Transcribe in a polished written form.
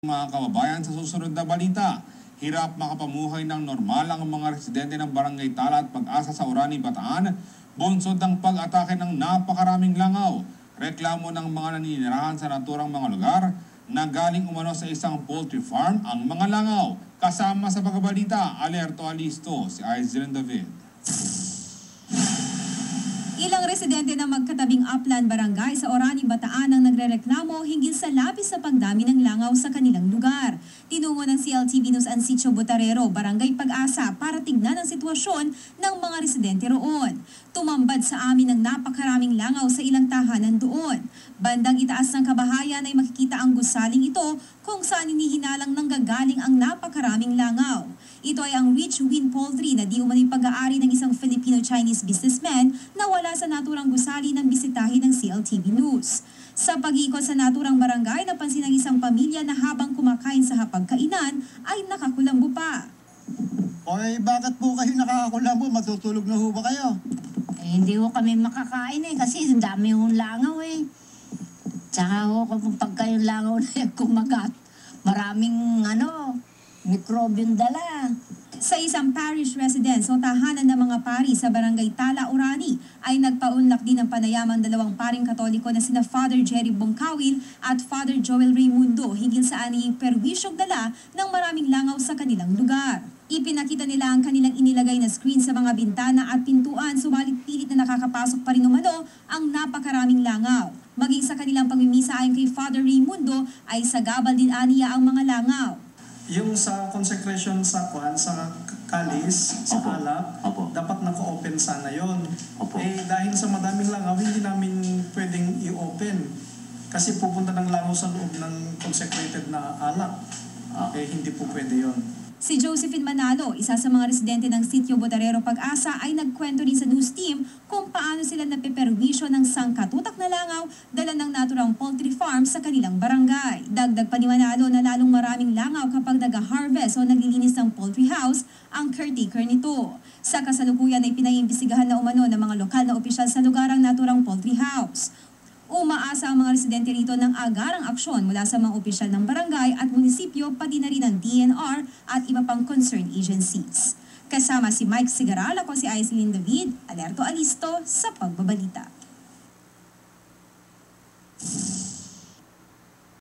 Mga kababayan, sa susunod na balita, hirap makapamuhay ng normal ang mga residente ng Barangay Tala at Pag-asa sa Orani, Bataan, bunsod ng pag-atake ng napakaraming langaw. Reklamo ng mga naninirahan sa naturang mga lugar na galing umano sa isang poultry farm ang mga langaw. Kasama sa pagbabalita, Alerto Alisto, si Aislinn David. Ilang residente ng magkatabing Upland Barangay sa Orani, Bataan ang nagrereklamo hinggil sa labis na pagdami ng langaw sa kanilang lugar. Tinungo ng CLTV News ang Sitio Botarero, Barangay Pag-asa para tignan ang sitwasyon ng mga residente roon. Tumambad sa amin ng napakaraming langaw sa ilang tahanan doon. Bandang itaas ng kabahayan ay makikita ang gusaling ito kung saan inihinalang nanggagaling ang napakaraming langaw. Ito ay ang Rich Win Poultry na di umano'y pag-aari ng isang Filipino-Chinese businessman na wala sa naturang gusali ng bisitahin ng CLTV News. Sa pag-ikot sa naturang barangay, napansin ng isang pamilya na habang kumakain sa hapagkainan ay nakakulambo pa. Oy, bakit po kayo nakakakulambo? Matutulog na ho ba kayo? Hindi ho kami makakain kasi ang dami hong langaw eh. Tsaka ho kapag yung langaw na kumagat, maraming mikrobyo dala. Sa isang parish residence o tahanan ng mga pari sa Barangay Tala, Orani ay nagpaunlak din ng panayamang dalawang paring Katoliko na sina Father Jerry Bongkawil at Father Joel Raimundo hinggil sa aniyang perwisyong dala ng maraming langaw sa kanilang lugar. Ipinakita nila ang kanilang inilagay na screen sa mga bintana at pintuan, subalit pilit na nakakapasok pa rin umano ang napakaraming langaw. Maging sa kanilang pagmimisa ayon kay Father Raimundo ay sagabal din aniya ang mga langaw. Yung sa consecration sa kalis, sa alak, dapat naka-open sana yon. Dahil sa madaming langaw, hindi namin pwedeng i-open. Kasi pupunta ng langaw sa loob ng consecrated na alak. Hindi po pwede yon. Si Josephine Manalo, isa sa mga residente ng Sitio Botarero Pag-asa ay nagkwento rin sa news team kung paano sila napeperwisyo ng sangkatutak na langaw dala ng naturang poultry farm sa kanilang barangay. Dagdag pa ni Manalo na lalong maraming langaw kapag nag-harvest o naglilinis ng poultry house ang caretaker nito. Sa kasalukuyan ay pinaiimbestigahan na umano ng mga lokal na opisyal sa lugar ang naturang poultry house. Umaasa ang mga residente rito ng agarang aksyon mula sa mga opisyal ng barangay at munisipyo pati na rin ng DNR at iba pang concerned agencies. Kasama si Mike Sigaral, ako si Aislinn David, Alerto Alisto sa pagbabalita.